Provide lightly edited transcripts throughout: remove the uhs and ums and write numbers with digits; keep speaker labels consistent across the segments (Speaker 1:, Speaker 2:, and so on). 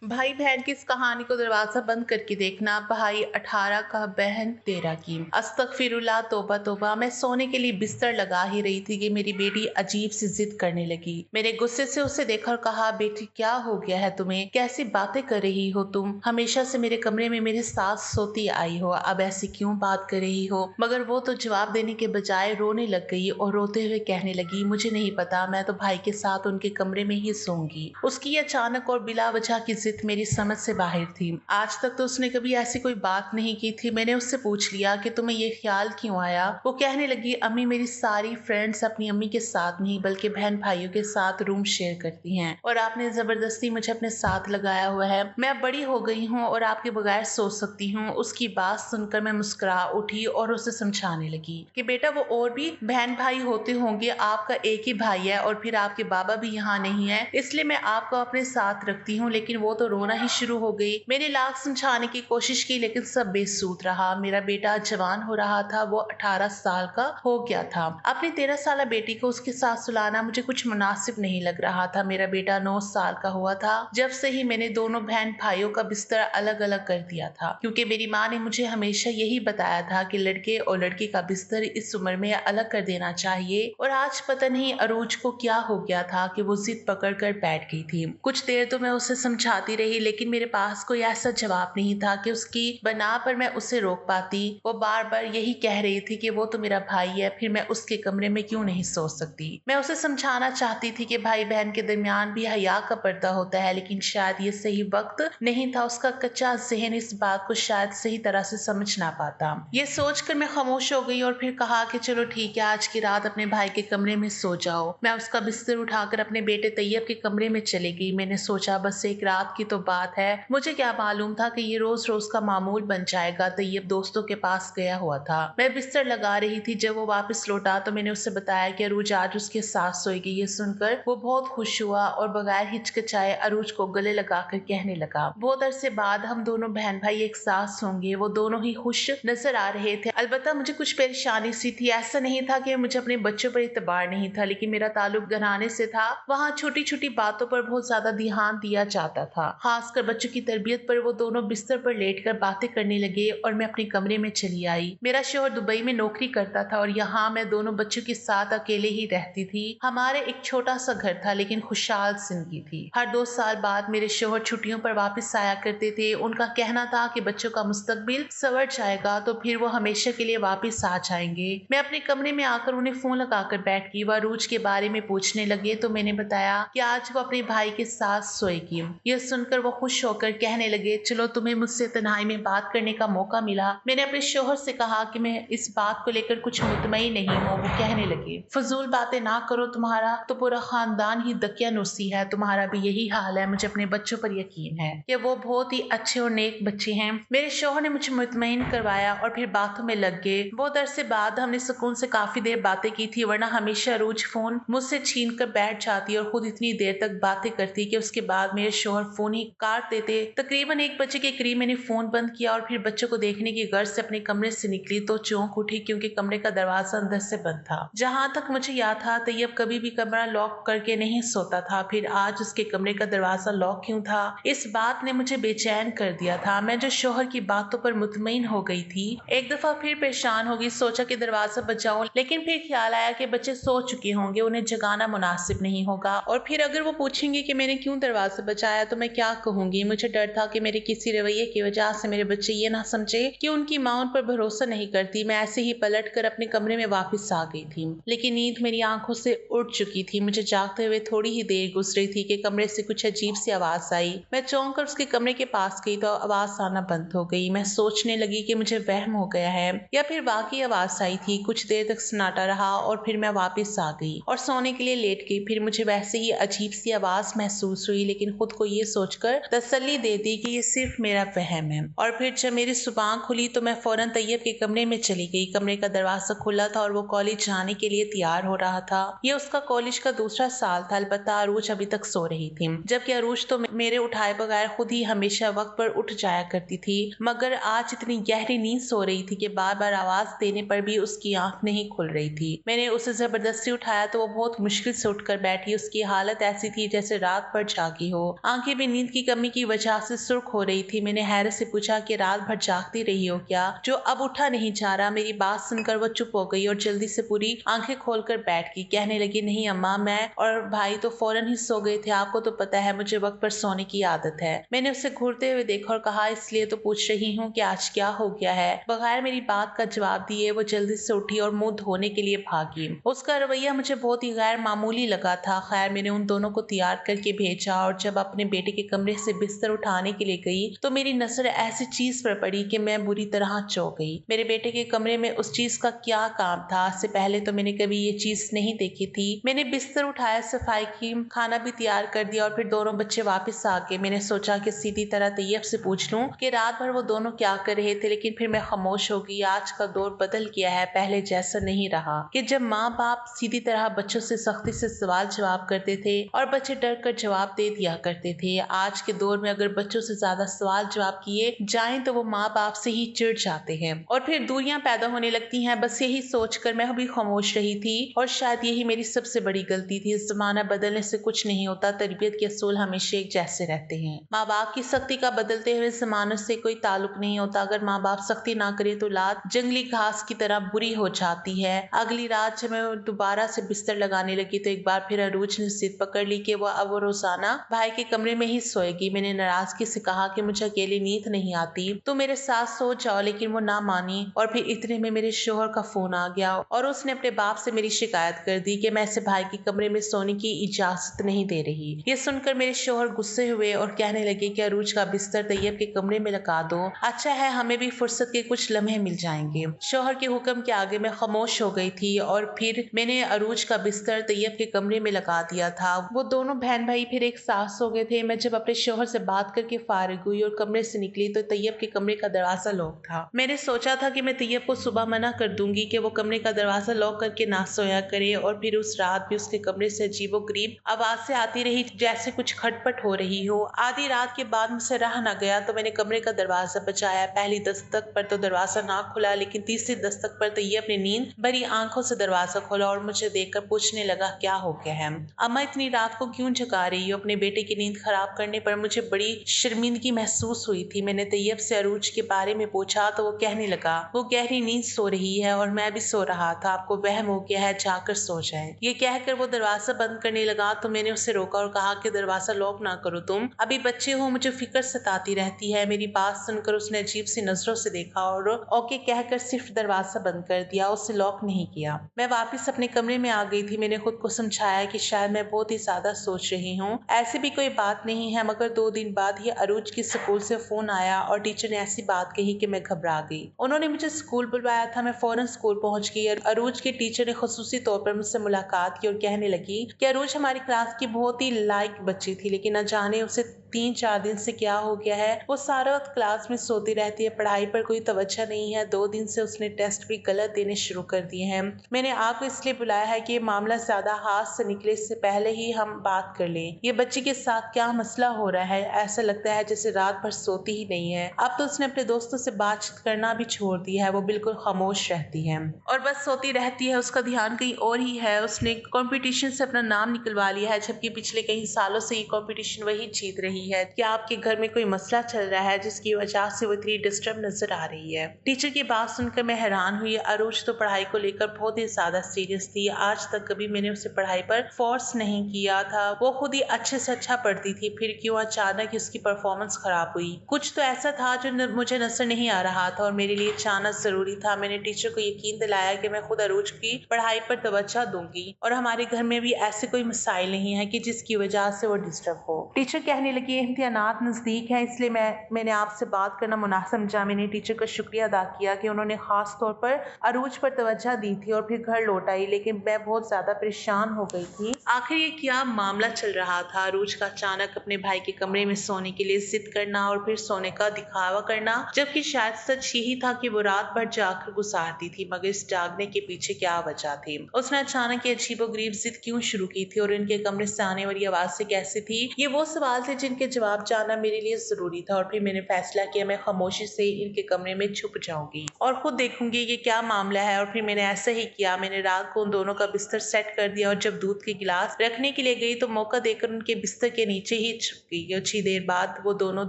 Speaker 1: भाई बहन की इस कहानी को दरवाजा बंद करके देखना। भाई 18 का, बहन 13 की। अस्तगफिरुल्लाह, तौबा तौबा। मैं सोने के लिए बिस्तर लगा ही रही थी कि मेरी बेटी अजीब सी जिद करने लगी। मैंने गुस्से से उसे देखा और कहा, बेटी क्या हो गया है तुम्हें? कैसी बातें कर रही हो तुम? हमेशा से मेरे कमरे में मेरे साथ सोती आई हो, अब ऐसी क्यों बात कर रही हो? मगर वो तो जवाब देने के बजाय रोने लग गई और रोते हुए कहने लगी, मुझे नहीं पता, मैं तो भाई के साथ उनके कमरे में ही सोऊंगी। उसकी अचानक और बिला वजह की जिद मेरी समझ से बाहर थी। आज तक तो उसने कभी ऐसी कोई बात नहीं की थी। मैंने उससे पूछ लिया कि तुम्हें ये ख्याल क्यों आया? वो कहने लगी, अम्मी मेरी सारी फ्रेंड्स अपनी अम्मी के साथ नहीं बल्कि बहन भाइयों के साथ रूम शेयर करती हैं और आपने जबरदस्ती मुझे अपने साथ लगाया हुआ है। मैं अब बड़ी हो गई हूँ और आपके बगैर सो सकती हूँ। उसकी बात सुनकर मैं मुस्कुरा उठी और उसे समझाने लगी कि बेटा वो और भी बहन भाई होते होंगे, आपका एक ही भाई है और फिर आपके बाबा भी यहाँ नहीं है, इसलिए मैं आपको अपने साथ रखती हूँ। लेकिन वो तो रोना ही शुरू हो गई। मैंने लाख समझाने की कोशिश की लेकिन सब बेसूद रहा। मेरा बेटा जवान हो रहा था, वो 18 साल का हो गया था। अपनी 13 साल बेटी को उसके साथ सुलाना मुझे कुछ मुनासिब नहीं लग रहा था। मेरा बेटा 9 साल का हुआ था जब से ही मैंने दोनों बहन भाइयों का बिस्तर अलग अलग कर दिया था, क्योंकि मेरी माँ ने मुझे हमेशा यही बताया था कि लड़के और लड़की का बिस्तर इस उम्र में अलग कर देना चाहिए। और आज पता नहीं अरूज को क्या हो गया था कि वो जिद पकड़ कर बैठ गई थी। कुछ देर तो मैं उसे समझाती रही लेकिन मेरे पास कोई ऐसा जवाब नहीं था कि उसकी बना पर मैं उसे रोक पाती। वो बार बार यही कह रही थी कि वो तो मेरा भाई है, फिर मैं उसके कमरे में क्यों नहीं सो सकती। मैं उसे समझाना चाहती थी कि भाई बहन के दरमियान भी हया का पर्दा होता है, लेकिन शायद ये सही वक्त नहीं था। उसका कच्चा जहन इस बात को शायद सही तरह से समझ ना पाता। ये सोचकर मैं खामोश हो गई और फिर कहा कि चलो ठीक है, आज की रात अपने भाई के कमरे में सो जाओ। मैं उसका बिस्तर उठाकर अपने बेटे तैयब के कमरे में चली गई। मैंने सोचा बस एक रात की तो बात है, मुझे क्या मालूम था कि ये रोज रोज का मामूल बन जाएगा। तैयब दोस्तों के पास गया हुआ था। मैं बिस्तर लगा रही थी। जब वो वापस लौटा तो मैंने उससे बताया कि अरूज आज उसके साथ सोएगी। ये सुनकर वो बहुत खुश हुआ और बगैर हिचकिचाए अरूज को गले लगाकर कहने लगा, बहुत अरसे बाद हम दोनों बहन भाई एक साथ सोंगे। वो दोनों ही खुश नजर आ रहे थे। अलबत्ता मुझे कुछ परेशानी सी थी। ऐसा नहीं था कि मुझे अपने बच्चों पर इतबार नहीं था, लेकिन मेरा ताल्लुक घराने से था। वहाँ छोटी छोटी बातों पर बहुत ज्यादा ध्यान दिया जाता था, खासकर बच्चों की तरबियत पर। वो दोनों बिस्तर पर लेटकर बातें करने लगे और मैं अपने कमरे में चली आई। मेरा शौहर दुबई में नौकरी करता था और यहाँ मैं दोनों बच्चों के साथ अकेले ही रहती थी। हमारे एक छोटा सा घर था लेकिन खुशहाल जिंदगी थी। हर 2 साल बाद मेरे शौहर छुट्टियों पर वापस आया करते थे। उनका कहना था कि बच्चों का मुस्तकबिल संवर जाएगा तो फिर वो हमेशा के लिए वापस आ जाएंगे। मैं अपने कमरे में आकर उन्हें फोन लगाकर बैठ गई। वह अरूज के बारे में पूछने लगे तो मैंने बताया कि आज वो अपने भाई के साथ सोएगी। यह सुनकर वो खुश होकर कहने लगे, चलो तुम्हें मुझसे तन्हाई में बात करने का मौका मिला। मैंने अपने शौहर से कहा कि मैं इस बात को लेकर कुछ मुतमईन नहीं हूँ। वो कहने लगे, फजूल बातें ना करो, तुम्हारा तो पूरा खानदान ही दकियानूसी है, तुम्हारा भी यही हाल है। मुझे अपने बच्चों पर यकीन है कि वो बहुत ही अच्छे और नेक बच्चे हैं। मेरे शौहर ने मुझे मुतमईन करवाया और फिर बातों में लग गए। बहुत अरसे बाद हमने सुकून से काफी देर बातें की थी, वरना हमेशा अरूज फोन मुझसे छीन कर बैठ जाती और खुद इतनी देर तक बातें करती कि उसके बाद मेरे शौहर फोन ही काट देते। तकरीबन 1 बजे के करीब मैंने फोन बंद किया और फिर बच्चों को देखने की गर्ज से अपने कमरे से निकली तो चौंक उठी, क्योंकि कमरे का दरवाजा अंदर से बंद था। जहां तक मुझे याद था तैयब कभी भी कमरा लॉक करके नहीं सोता था, फिर आज उसके कमरे का दरवाजा लॉक क्यों था? इस बात ने मुझे बेचैन कर दिया था। मैं जो शौहर की बातों पर मुतमईन हो गई थी, एक दफा फिर परेशान हो गई। सोचा कि दरवाजा बजाऊं, लेकिन फिर ख्याल आया कि बच्चे सो चुके होंगे, उन्हें जगाना मुनासिब नहीं होगा और फिर अगर वो पूछेंगे कि मैंने क्यों दरवाजा बजाया तो मैं क्या कहूंगी। मुझे डर था कि मेरे किसी रवैये की वजह से मेरे बच्चे ये ना समझे कि उनकी माँ उन पर भरोसा नहीं करती। मैं ऐसे ही पलट कर अपने कमरे में वापस आ गई थी, लेकिन नींद मेरी आंखों से उड़ चुकी थी। मुझे जागते हुए थोड़ी ही देर गुजरी थी कि कमरे से कुछ अजीब सी आवाज आई। मैं चौंक कर उसके कमरे के पास गई तो आवाज आना बंद हो गई। मैं सोचने लगी कि मुझे वहम हो गया है या फिर वाकई आवाज आई थी। कुछ देर तक सन्नाटा रहा और फिर मैं वापस आ गई और सोने के लिए लेट गई। फिर मुझे वैसे ही अजीब सी आवाज महसूस हुई, लेकिन खुद को ये सोचकर तसल्ली दे दी कि ये सिर्फ मेरा वहम है। और फिर जब मेरी सुबह खुली तो मैं फौरन तैयब के कमरे में चली गई। कमरे का दरवाजा खुला था और वो कॉलेज जाने के लिए तैयार हो रहा था। ये उसका कॉलेज का दूसरा साल था। अलबत्ता अरूज अभी तक सो रही थी, जबकि अरूज तो मेरे उठाए बगैर खुद ही हमेशा वक्त पर उठ जाया करती थी, मगर आज इतनी गहरी नींद सो रही थी कि बार बार आवाज देने पर भी उसकी आंख नहीं खुल रही थी। मैंने उसे जबरदस्ती उठाया तो वो बहुत मुश्किल से उठकर बैठी। उसकी हालत ऐसी थी जैसे रात भर जागी हो, आंखें भी नींद की कमी की वजह से सुर्ख हो रही थी। मैंने हैरत से पूछा कि रात भर जागती रही हो क्या, जो अब उठा नहीं जा रहा। मेरी बात सुनकर वो चुप हो गई और जल्दी से पूरी आंखें खोलकर बैठ गई। कहने लगी, नहीं अम्मा, मैं और भाई तो फौरन ही सो गए थे। आपको तो पता है मुझे वक्त पर सोने की आदत है। मैंने उसे घूरते हुए देखा और कहा, इसलिए तो पूछ रही हूँ कि आज क्या हो गया है। बगैर मेरी बात का जवाब दिए वो जल्दी से उठी और मुंह धोने के लिए भागी। उसका रवैया मुझे बहुत ही गैर मामूली लगा था। खैर, मैंने उन दोनों को तैयार करके भेजा और जब अपने बेटे के कमरे से बिस्तर उठाने के लिए गई तो मेरी नजर ऐसी चीज पर पड़ी कि मैं बुरी तरह चौंक गई। मेरे बेटे के कमरे में उस चीज का क्या काम था? इससे पहले तो मैंने कभी ये चीज नहीं देखी थी। मैंने बिस्तर उठाया, सफाई की, खाना भी तैयार कर दिया और फिर दोनों बच्चे वापस आ गए। मैंने सोचा कि सीधी तरह तैयब से पूछ लूं कि रात भर वो दोनों क्या कर रहे थे, लेकिन फिर मैं खामोश हो गई। आज का दौर बदल गया है, पहले जैसा नहीं रहा कि जब माँ बाप सीधी तरह बच्चों से सख्ती से सवाल जवाब करते थे और बच्चे डर कर जवाब दे दिया करते थे। आज के दौर में अगर बच्चों से ज्यादा सवाल जवाब किए जाएं तो वो माँ बाप से ही चिढ़ जाते हैं और फिर दूरियां पैदा होने लगती हैं। बस यही सोचकर मैं भी खामोश रही थी और शायद यही मेरी सबसे बड़ी गलती थी। जमाना बदलने से कुछ नहीं होता, तरबियत के असूल हमेशा एक जैसे रहते हैं। माँ बाप की सख्ती का बदलते हुए जमानों से कोई ताल्लुक नहीं होता। अगर माँ बाप सख्ती ना करे तो लात जंगली घास की तरह बुरी हो जाती है। अगली रात जब मैं दोबारा से बिस्तर लगाने लगी तो एक बार फिर अरूज ने जिद पकड़ ली कि वो अब रोजाना भाई के कमरे में ही सोएगी। मैंने नाराजगी से कहा कि मुझे अकेली नींद नहीं आती, तो मेरे साथ सो जाओ, लेकिन वो ना मानी और फिर इतने में मेरे शोहर का फोन आ गया और उसने अपने बाप से मेरी शिकायत कर दी कि मैं इसे भाई के कमरे में सोने की इजाजत नहीं दे रही। ये सुनकर मेरे शोहर गुस्से हुए और कहने लगे कि अरूज का बिस्तर तैयब के कमरे में लगा दो, अच्छा है हमें भी फुर्सत के कुछ लम्हे मिल जाएंगे। शोहर के हुक्म के आगे मैं खामोश हो गई थी और फिर मैंने अरूज का बिस्तर तैयब के कमरे में लगा दिया था। वो दोनों बहन भाई फिर एक साथ सो गए थे। मैं जब अपने शोहर से बात करके फारिग हुई और कमरे से निकली तो तैयब के कमरे का दरवाजा लॉक था। मैंने सोचा था कि मैं तैयब को सुबह मना कर दूंगी कि वो कमरे का दरवाजा लॉक करके ना सोया करे और फिर उस रात भी उसके कमरे से अजीबोगरीब आवाजें आती रही जैसे कुछ खटपट हो रही हो। आधी रात के बाद मुझसे रहा न गया तो मैंने कमरे का दरवाजा बजाया। पहली दस्तक पर तो दरवाजा ना खुला, लेकिन तीसरी दस्तक पर तैयब ने नींद भरी आंखों से दरवाजा खोला और मुझे देखकर पूछने लगा, क्या हो गया है अम्मा, इतनी रात को क्यों जगा रही हो? अपने बेटे की नींद खराब करने पर मुझे बड़ी शर्मिंदगी महसूस हुई थी। मैंने तैयब से अरूज के बारे में पूछा तो वो कहने लगा, वो गहरी नींद सो रही है और मैं भी सो रहा था, आपको वहम हो गया है, जाकर सो जाए। ये कहकर वो दरवाजा बंद करने लगा तो मैंने उसे रोका और कहा कि दरवाजा लॉक ना करो, तुम अभी बच्चे हो, मुझे फिक्र सताती रहती है। मेरी बात सुनकर उसने अजीब सी नजरों से देखा और ओके कहकर सिर्फ दरवाजा बंद कर दिया, उसे लॉक नहीं किया। मैं वापस अपने कमरे में आ गई थी। मैंने खुद को समझाया कि शायद मैं बहुत ही ज्यादा सोच रही हूँ, ऐसी भी कोई बात नहीं है। मगर 2 दिन बाद ही अरूज की स्कूल से फोन आया और टीचर ने ऐसी बात कही कि मैं घबरा गई। उन्होंने मुझे स्कूल बुलवाया था। मैं फौरन स्कूल पहुंच गई। अरूज के टीचर ने खुसूसी तौर पर मुझसे मुलाकात की और कहने लगी कि अरूज हमारी क्लास की बहुत ही लायक बच्ची थी, लेकिन न जाने उसे 3-4 दिन से क्या हो गया है, वो सारा वक्त क्लास में सोती रहती है, पढ़ाई पर कोई तवज्जो नहीं है। 2 दिन से उसने टेस्ट भी गलत देने शुरू कर दिए हैं। मैंने आपको इसलिए बुलाया है कि ये मामला ज्यादा हाथ से निकले इससे पहले ही हम बात कर लें। ये बच्ची के साथ क्या मसला हो रहा है? ऐसा लगता है जैसे रात भर सोती ही नहीं है। अब तो उसने अपने दोस्तों से बातचीत करना भी छोड़ दिया है, वो बिल्कुल खामोश रहती है और बस सोती रहती है। उसका ध्यान कहीं और ही है। उसने कंपटीशन से अपना नाम निकलवा लिया है, जबकि पिछले कई सालों से ये कंपटीशन वही जीत रही है। क्या आपके घर में कोई मसला चल रहा है जिसकी वजह से वो इतनी डिस्टर्ब नजर आ रही है? टीचर की बात सुनकर मैं हैरान हुई। अरूज तो पढ़ाई को लेकर बहुत ही ज्यादा सीरियस थी। आज तक कभी मैंने उसे पढ़ाई पर फोर्स नहीं किया था। वो खुद ही अच्छे से अच्छा पढ़ती थी, फिर क्यों अचानक उसकी परफॉर्मेंस खराब हुई? कुछ तो ऐसा था जो मुझे नजर नहीं आ रहा था और मेरे लिए जानना जरूरी था। मैंने टीचर को यकीन दिलाया कि मैं खुद अरूज की पढ़ाई पर तवज्जो दूंगी और हमारे घर में भी ऐसे कोई मसाइल नहीं है कि जिसकी वजह से वो डिस्टर्ब हो। टीचर कहने लगी, इम्तिहानात नजदीक है, इसलिए मैंने आपसे बात करना मुनासिब समझा। मैंने टीचर का शुक्रिया अदा किया कि उन्होंने खास तौर पर अरूज पर तवज्जो दी थी और फिर घर लौट आई, लेकिन मैं बहुत ज्यादा परेशान हो गई थी। आखिर ये क्या मामला चल रहा था? अरूज का अचानक अपने भाई के कमरे में सोने के लिए जिद करना और फिर सोने का दिखावा करना, जबकि शायद सच यही था कि वो रात भर जाकर गुजारती थी। मगर इस जागने के पीछे क्या वजह थी? उसने अचानक ये अजीबोगरीब जिद क्यों शुरू की थी और इनके कमरे से आने वाली आवाज से कैसी थी? ये वो सवाल थे जिनके जवाब जानना मेरे लिए जरूरी था और फिर मैंने फैसला किया मैं खामोशी से इनके कमरे में छुप जाऊंगी और खुद देखूंगी ये क्या मामला है। और फिर मैंने ऐसा ही किया। मैंने रात को उन दोनों का बिस्तर सेट कर दिया और जब दूध के गिलास रखने के लिए गई तो मौका देकर उनके बिस्तर के नीचे ही चुप गई। कुछ ही देर बाद वो दोनों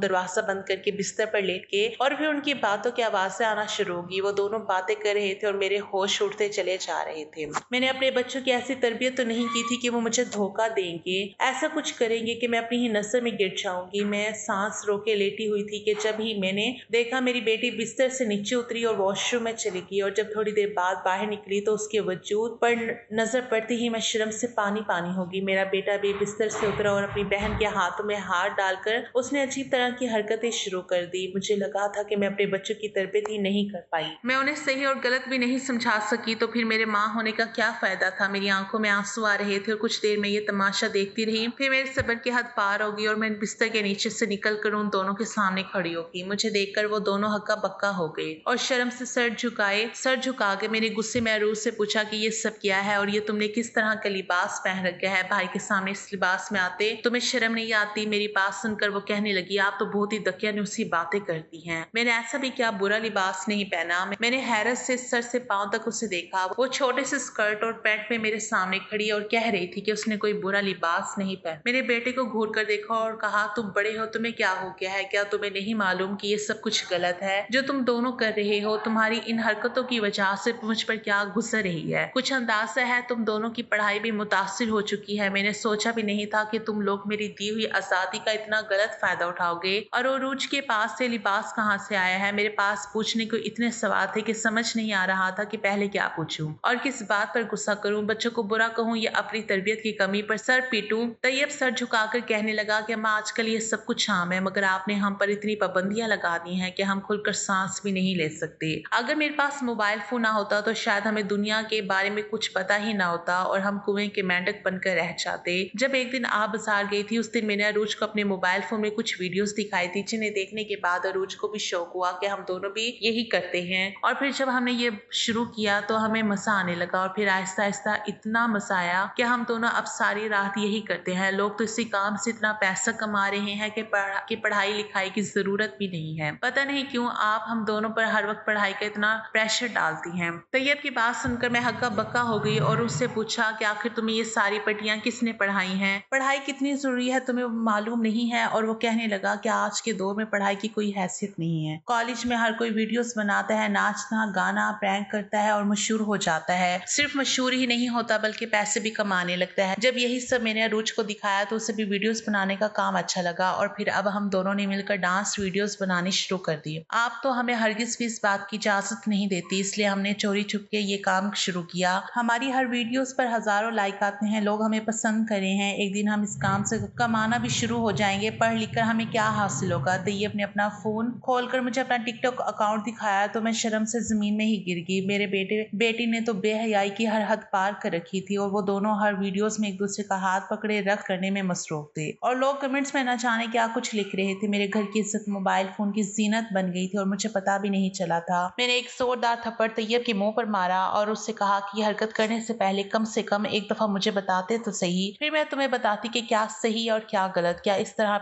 Speaker 1: दरवाजा बंद करके बिस्तर पर लेट गए और फिर उनकी बातों की आवाजें आना शुरू हो गई। वो दोनों बातें कर रहे थे और मेरे होश उड़ते चले जा रहे थे। मैंने अपने बच्चों की ऐसी तरबियत तो नहीं की थी कि वो मुझे धोखा देंगे, ऐसा कुछ करेंगे कि मैं अपनी ही नजर में गिर जाऊंगी। मैं सांस रोके लेटी हुई थी कि जब ही मैंने देखा मेरी बेटी बिस्तर से नीचे उतरी और वॉशरूम में चली गई, और जब थोड़ी देर बाद बाहर निकली तो उसके वजूद पर नजर पड़ती ही मैं शर्म से पानी पानी हो गई। मेरा बेटा भी बिस्तर से उतरा और अपनी बहन के हाथों में हाथ डालकर उसने अजीब तरह की हरकतें शुरू कर दी। मुझे लगा था कि मैं अपने बच्चों की तरबियत ही नहीं कर पाई, मैं उन्हें सही और गलत भी नहीं समझा सकी, तो फिर मेरे माँ होने का क्या फायदा था। मेरी आंखों में आंसू आ रहे थे और कुछ देर में ये तमाशा देखती रही। फिर मेरे सब्र की हद पार हो गई और मैं बिस्तर के नीचे से निकलकर उन दोनों के सामने खड़ी हो गई। मुझे देखकर वो दोनों हक्का बक्का हो गए और शर्म से सर झुका के मेरे गुस्से में अरूज से पूछा कि ये सब क्या है और ये तुमने किस तरह का लिबास पहन रखा है। भाई के सामने इस लिबास में आते तुम्हें शर्म नहीं आती। मेरी बात सुनकर वो कहने लगी, आप तो बहुत ही दकियानुसी बातें करती हैं। मैंने ऐसा भी क्या बुरा लिबास नहीं पहना। मैंने हैरत से सर से पांव तक उसे देखा। वो छोटे से स्कर्ट और पैंट में मेरे सामने खड़ी और कह रही थी कि उसने कोई बुरा लिबास नहीं पहना। मेरे बेटे को घूर कर देखा और कहा, तुम बड़े हो, तुम्हें क्या हो गया है? क्या तुम्हें नहीं मालूम कि ये सब कुछ गलत है जो तुम दोनों कर रहे हो? तुम्हारी इन हरकतों की वजह से मुझ पर क्या गुजर रही है? कुछ अंदाजा है तुम दोनों की पढ़ाई भी मुतासिर हो चुकी है। मैंने सोचा भी नहीं था कि तुम लोग मेरी दी हुई आजादी का इतना गलत फायदा उठाओगे। और अरूज के पास से लिबास कहाँ से आया है? मेरे पास पूछने को इतने सवाल थे कि समझ नहीं आ रहा था कि पहले क्या पूछूं और किस बात पर गुस्सा करूं। बच्चों को बुरा कहूं या अपनी तरबियत की कमी पर सर पीटूं? तैयब सर झुकाकर कहने लगा कि अम्मा, आजकल ये सब कुछ आम है, मगर आपने हम पर इतनी पाबंदियां लगा दी हैं कि हम खुलकर सांस भी नहीं ले सकते। अगर मेरे पास मोबाइल फोन ना होता तो शायद हमें दुनिया के बारे में कुछ पता ही ना होता और हम कुएं के मेंढक बनकर रह जाते। जब एक दिन आप बाजार गई थी, उस दिन मैंने अरूज को अपने मोबाइल फोन में कुछ वीडियोस दिखाई थी, जिन्हें देखने के बाद अरूज को भी शौक हुआ कि हम दोनों भी यही करते हैं। और फिर जब हमने ये शुरू किया तो हमें मजा आने लगा और फिर आहिस्ता आहिस्ता इतना मजा आया कि हम दोनों अब सारी रात यही करते हैं। लोग तो इसी काम से इतना पैसा कमा रहे हैं कि पढ़ाई लिखाई की जरूरत भी नहीं है। पता नहीं क्यों आप हम दोनों पर हर वक्त पढ़ाई का इतना प्रेशर डालती हैं। तैयब की बात सुनकर मैं हक्का बक्का हो गई और उससे पूछा कि आखिर तुम्हें ये सारी पट्टियां किसने पढ़ाई हैं? पढ़ाई कितनी जरूरी है तुम्हें मालूम नहीं है? और वो कहने लगा कि आज के दौर में पढ़ाई की कोई हैसियत नहीं है। कॉलेज में हर कोई वीडियोस बनाता है, नाचना गाना प्रैंक करता है और मशहूर हो जाता है। सिर्फ मशहूर ही नहीं होता बल्कि पैसे भी कमाने लगता है। जब यही सब मैंने अरूज को दिखाया तो उसे भी वीडियोस बनाने का काम अच्छा लगा और फिर अब हम दोनों ने मिलकर डांस वीडियोस बनाने शुरू कर दिए। आप तो हमें हरगिज भी इस बात की इजाजत नहीं देती, इसलिए हमने चोरी छुप के ये काम शुरू किया। हमारी हर वीडियोस पर हजारों लाइक आते हैं, लोग हमें पसंद कर रहे हैं। एक दिन हम इस काम से कमाना भी शुरू हो जाएंगे। पढ़ लिख कर हमें क्या हासिल होगा? तैयब ने अपना फोन खोलकर मुझे अपना टिकटॉक अकाउंट दिखाया तो मैं शर्म से जमीन में ही गिर गई। मेरे बेटी ने तो बेहयाई की हर हद पार कर रखी थी और वो दोनों हर वीडियोस में एक दूसरे का हाथ पकड़े रख करने में मसरूफ थे और लोग कमेंट्स में न जाने क्या कुछ लिख रहे थे। मेरे घर की इज्जत मोबाइल फोन की जीनत बन गई थी और मुझे पता भी नहीं चला था। मैंने एक जोरदार थप्पड़ तैयब के मुंह पर मारा और उससे कहा कि ये हरकत करने से पहले कम से कम एक दफा मुझे बताते तो सही, फिर मैं तुम्हें बताती कि क्या सही और क्या गलत। क्या इस तरह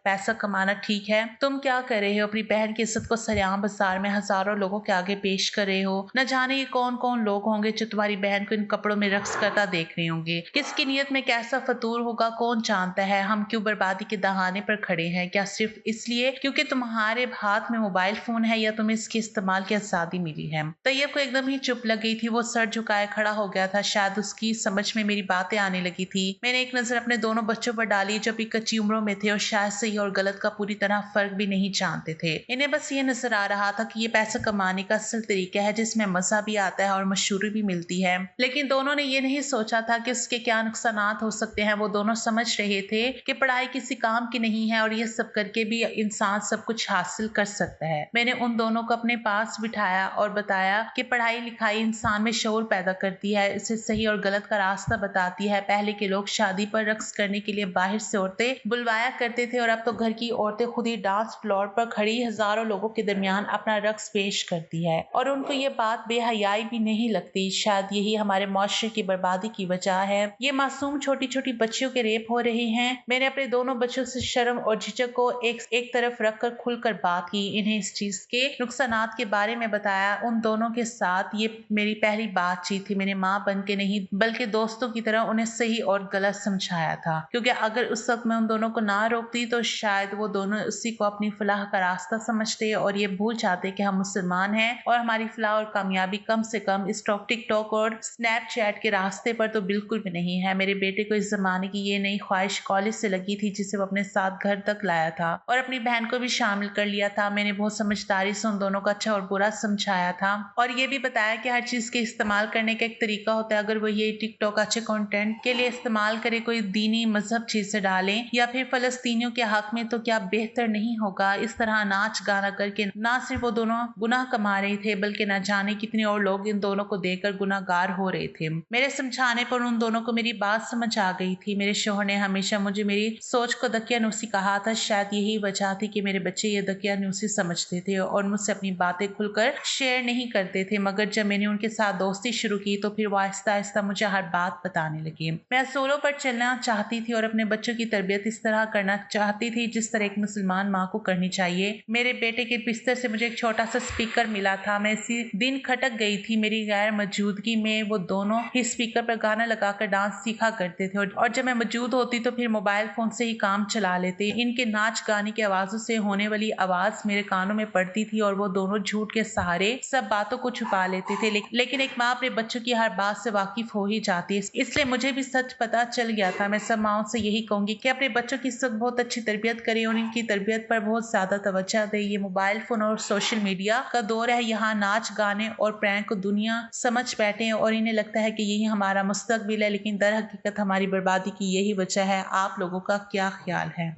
Speaker 1: पैसा कमाना ठीक है? तुम क्या कर रहे हो? अपनी बहन की इज्जत को सरेआम बाजार में हजारों लोगों के आगे पेश कर रहे हो। न जाने ये कौन कौन लोग होंगे जो तुम्हारी बहन को इन कपड़ों में रक्स करता देख रहे होंगे। किसकी नीयत में कैसा फतूर होगा कौन जानता है। हम क्यों बर्बादी के दहाने पर खड़े हैं? क्या सिर्फ इसलिए क्योंकि तुम्हारे हाथ में मोबाइल फोन है या तुम्हें इसके इस्तेमाल की आजादी मिली है? तैयब को एकदम ही चुप लग गई थी। वो सर झुकाए खड़ा हो गया था। शायद उसकी समझ में मेरी बातें आने लगी थी। मैंने एक नजर अपने दोनों बच्चों पर डाली जो भी कच्ची उम्रों में थे और शायद सही और गलत का पूरी तरह फर्क भी नहीं जानते थे। इन्हें बस ये नजर आ रहा था कि ये पैसा कमाने का असल तरीका है जिसमें मजा भी आता है और मशहूरी भी मिलती है। लेकिन दोनों ने ये नहीं सोचा था कि उसके क्या नुकसान हो सकते हैं। वो दोनों समझ रहे थे कि पढ़ाई किसी काम की नहीं है और ये सब करके भी इंसान सब कुछ हासिल कर सकता है। मैंने उन दोनों को अपने पास बिठाया और बताया कि पढ़ाई लिखाई इंसान में शऊर पैदा करती है, इसे सही और गलत का रास्ता बताती है। पहले के लोग शादी पर रक्स करने के लिए बाहर से औरतें बुलवाया करते थे और अब तो घर की औरतें खुद ही डांस फ्लोर पर खड़ी हजारों लोगों के दरमियान अपना रक्स पेश करती है और उनको ये बात बेहयाई भी नहीं लगती। शायद यही हमारे मुआशरे की बर्बादी की वजह है। ये मासूम छोटी छोटी बच्चियों के रेप हो रहे हैं। मैंने अपने दोनों बच्चों से शर्म और झिझक को एक तरफ रखकर खुलकर बात की। इन्हें इस चीज के नुकसानात के बारे में बताया। उन दोनों के साथ ये मेरी पहली बातचीत थी। मैंने माँ बन के नहीं बल्कि दोस्तों की तरह उन्हें सही और गलत समझाया था, क्योंकि अगर उस वक्त वक्त मैं उन दोनों को ना रोकती तो शायद वो दोनों उसी को अपनी फलाह का रास्ता समझते और ये भूल जाते कि हम मुसलमान हैं और हमारी फलाह और कामयाबी कम से कम इस टिकटॉक और स्नैपचैट के रास्ते पर तो बिल्कुल भी नहीं है। मेरे बेटे को इस जमाने की ये नई ख्वाहिश कॉलेज से लगी थी जिसे वो अपने साथ घर तक लाया था और अपनी बहन को भी शामिल कर लिया था। मैंने बहुत समझदारी से उन दोनों को अच्छा और बुरा समझाया था और ये भी बताया कि हर चीज के इस्तेमाल करने का एक तरीका होता है। अगर वो ये टिकटॉक अच्छे कंटेंट के लिए इस्तेमाल करे, कोई दीनी मजहब चीज से डालें या फिर फलस्तीनियों के हक में, तो क्या बेहतर नहीं होगा? इस तरह नाच गाना करके ना सिर्फ वो दोनों गुनाह कमा रहे थे बल्कि न जाने कितने और लोग इन दोनों को देखकर गुनाहगार हो रहे थे। मेरे समझाने पर उन दोनों को मेरी बात समझ आ गई थी। मेरे शौहर ने हमेशा मुझे मेरी सोच को दकियानूसी कहा था। शायद यही वजह थी कि मेरे बच्चे ये दकियानूसी समझते थे और मुझसे अपनी बातें खुलकर शेयर नहीं करते थे। मगर जब मैंने उनके साथ दोस्ती शुरू की तो फिर वो आहिस्ता आहिस्ता मुझे हर बात बताने लगी। मैं सोलो पर चलना चाहती थी और अपने बच्चों की तरबियत इस तरह करना चाहती थी जिस तरह एक मुसलमान माँ को करनी चाहिए। मेरे बेटे के बिस्तर से मुझे एक छोटा सा स्पीकर मिला था। मैं इसी दिन खटक गई थी। मेरी गैर मौजूदगी में वो दोनों ही स्पीकर पर गाना लगाकर डांस सीखा करते थे और जब मैं मौजूद होती तो फिर मोबाइल फोन से ही काम चला लेते। इनके नाच गाने की आवाजों से होने वाली आवाज मेरे कानों में पड़ती थी और वो दोनों झूठ के सहारे सब बातों को छुपा लेते थे। लेकिन एक माँ अपने बच्चों की हर बात से वाकिफ हो ही जाती है, इसलिए मुझे भी सच पता चल गया था। मैं सब माओं से यही कहूंगी कि अपने बच्चों की इस वक्त बहुत अच्छी तरबियत करें और इनकी तरबियत पर बहुत ज्यादा तवज्जो दें। ये मोबाइल फोन और सोशल मीडिया का दौर है, यहाँ नाच गाने और प्रैंक को दुनिया समझ बैठे हैं और इन्हें लगता है कि यही हमारा मुस्तकबिल है, लेकिन दर हकीकत हमारी बर्बादी की यही वजह है। आप लोगों का क्या ख्याल है?